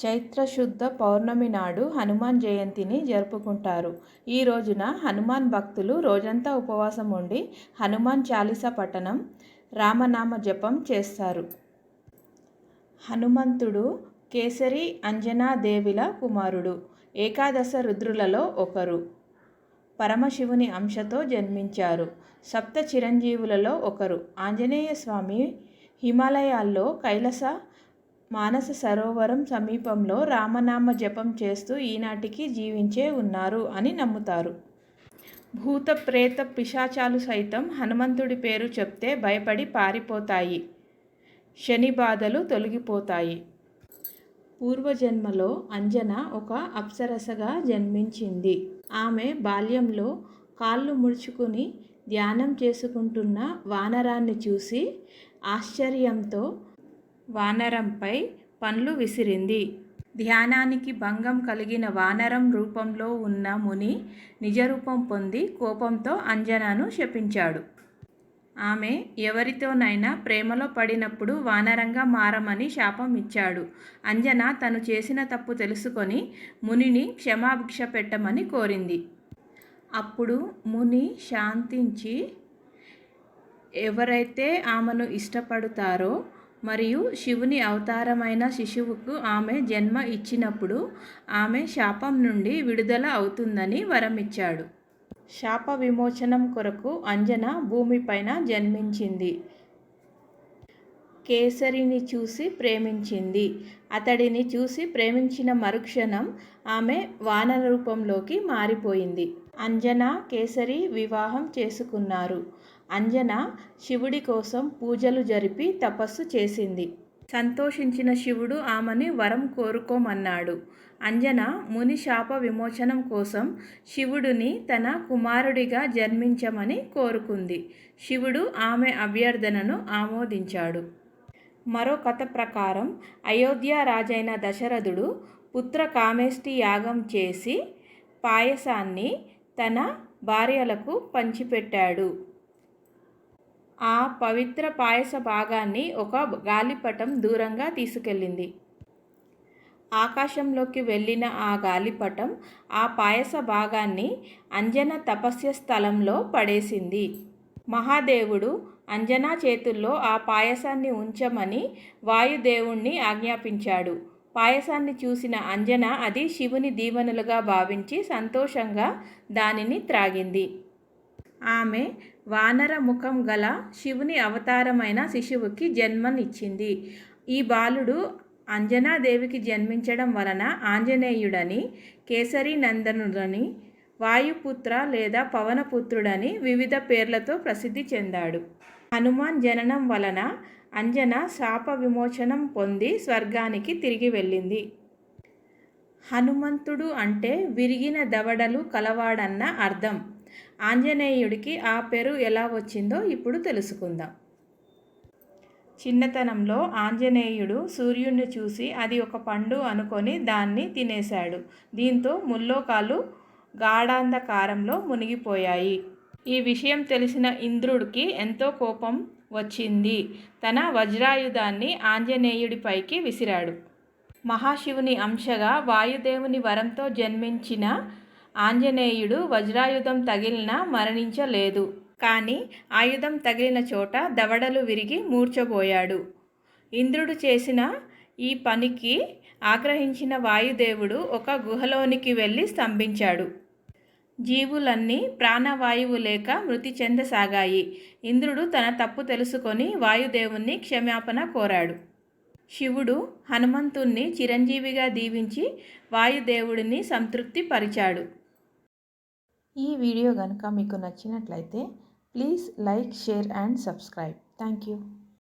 చైత్రశుద్ధ పౌర్ణమి నాడు హనుమాన్ జయంతిని జరుపుకుంటారు. ఈ రోజున హనుమాన్ భక్తులు రోజంతా ఉపవాసం ఉండి హనుమాన్ చాలీసా పఠనం, రామనామ జపం చేస్తారు. హనుమంతుడు కేసరి అంజనాదేవిల కుమారుడు. ఏకాదశ రుద్రులలో ఒకరు. పరమశివుని అంశతో జన్మించారు. సప్త చిరంజీవులలో ఒకరు. ఆంజనేయ స్వామి హిమాలయాల్లో కైలాస మానస సరోవరం సమీపంలో రామనామ జపం చేస్తూ ఈనాటికి జీవించే ఉన్నారు అని నమ్ముతారు. భూత ప్రేత పిశాచాలు సైతం హనుమంతుడి పేరు చెప్తే భయపడి పారిపోతాయి. శని బాధలు తొలగిపోతాయి. పూర్వజన్మలో అంజన ఒక అప్సరసగా జన్మించింది. ఆమె బాల్యంలో కాళ్ళు ముడుచుకుని ధ్యానం చేసుకుంటున్న వానరాన్ని చూసి ఆశ్చర్యంతో వానరంపై పండ్లు విసిరింది. ధ్యానానికి భంగం కలిగిన వానరం రూపంలో ఉన్న ముని నిజరూపం పొంది కోపంతో అంజనను శపించాడు. ఆమె ఎవరితోనైనా ప్రేమలో పడినప్పుడు వానరంగా మారమని శాపం ఇచ్చాడు. అంజన తను చేసిన తప్పు తెలుసుకొని మునిని క్షమాభిక్ష పెట్టమని కోరింది. అప్పుడు ముని శాంతించి ఎవరైతే ఆమెను ఇష్టపడతారో మరియు శివుని అవతారమైన శిశువుకు ఆమె జన్మ ఇచ్చినప్పుడు ఆమె శాపం నుండి విడుదల అవుతుందని వరమిచ్చాడు. శాప విమోచనం కొరకు అంజన భూమిపైన జన్మించింది. కేసరిని చూసి ప్రేమించింది. అతడిని చూసి ప్రేమించిన మరుక్షణం ఆమె వానర రూపంలోకి మారిపోయింది. అంజన కేసరి వివాహం చేసుకున్నారు. అంజన శివుడి కోసం పూజలు జరిపి తపస్సు చేసింది. సంతోషించిన శివుడు ఆమెని వరం కోరుకోమన్నాడు. అంజన ముని శాప విమోచనం కోసం శివుడిని తన కుమారుడిగా జన్మించమని కోరుకుంది. శివుడు ఆమె అభ్యర్థనను ఆమోదించాడు. మరో కథ ప్రకారం అయోధ్య రాజైన దశరథుడు పుత్ర కామేష్టి యాగం చేసి పాయసాన్ని తన భార్యలకు పంచిపెట్టాడు. ఆ పవిత్ర పాయస భాగాన్ని ఒక గాలిపటం దూరంగా తీసుకెళ్ళింది. ఆకాశంలోకి వెళ్ళిన ఆ గాలిపటం ఆ పాయస భాగాన్ని అంజన తపస్య స్థలంలో పడేసింది. మహాదేవుడు అంజనా చేతుల్లో ఆ పాయసాన్ని ఉంచమని వాయుదేవుణ్ణి ఆజ్ఞాపించాడు. పాయసాన్ని చూసిన అంజన అది శివుని దీవెనలుగా భావించి సంతోషంగా దానిని త్రాగింది. ఆమె వానర ముఖం గల శివుని అవతారమైన శిశువుకి జన్మనిచ్చింది. ఈ బాలుడు అంజనాదేవికి జన్మించడం వలన ఆంజనేయుడని, కేసరి నందనుడని, వాయుపుత్ర లేదా పవనపుత్రుడని వివిధ పేర్లతో ప్రసిద్ధి చెందాడు. హనుమాన్ జననం వలన అంజన శాప విమోచనం పొంది స్వర్గానికి తిరిగి వెళ్ళింది. హనుమంతుడు అంటే విరిగిన దవడలు కలవాడన్న అర్థం. ఆంజనేయుడికి ఆ పేరు ఎలా వచ్చిందో ఇప్పుడు తెలుసుకుందాం. చిన్నతనంలో ఆంజనేయుడు సూర్యుడిని చూసి అది ఒక పండు అనుకొని దాన్ని తినేశాడు. దీంతో ముల్లోకాలు గాఢాంధకారంలో మునిగిపోయాయి. ఈ విషయం తెలిసిన ఇంద్రుడికి ఎంతో కోపం వచ్చింది. తన వజ్రాయుధాన్ని ఆంజనేయుడిపైకి విసిరాడు. మహాశివుని అంశగా వాయుదేవుని వరంతో జన్మించిన ఆంజనేయుడు వజ్రాయుధం తగిలినా మరణించలేదు. కానీ ఆయుధం తగిలిన చోట దవడలు విరిగి మూర్ఛపోయాడు. ఇంద్రుడు చేసిన ఈ పనికి ఆగ్రహించిన వాయుదేవుడు ఒక గుహలోనికి వెళ్ళి స్తంభించాడు. జీవులన్నీ ప్రాణవాయువు లేక మృతి చెందసాగాయి. ఇంద్రుడు తన తప్పు తెలుసుకొని వాయుదేవుణ్ణి క్షమాపణ కోరాడు. శివుడు హనుమంతుణ్ణి చిరంజీవిగా దీవించి వాయుదేవుడిని సంతృప్తి పరిచాడు. ఈ వీడియో కనుక మీకు నచ్చినట్లయితే please like, share and subscribe. Thank you.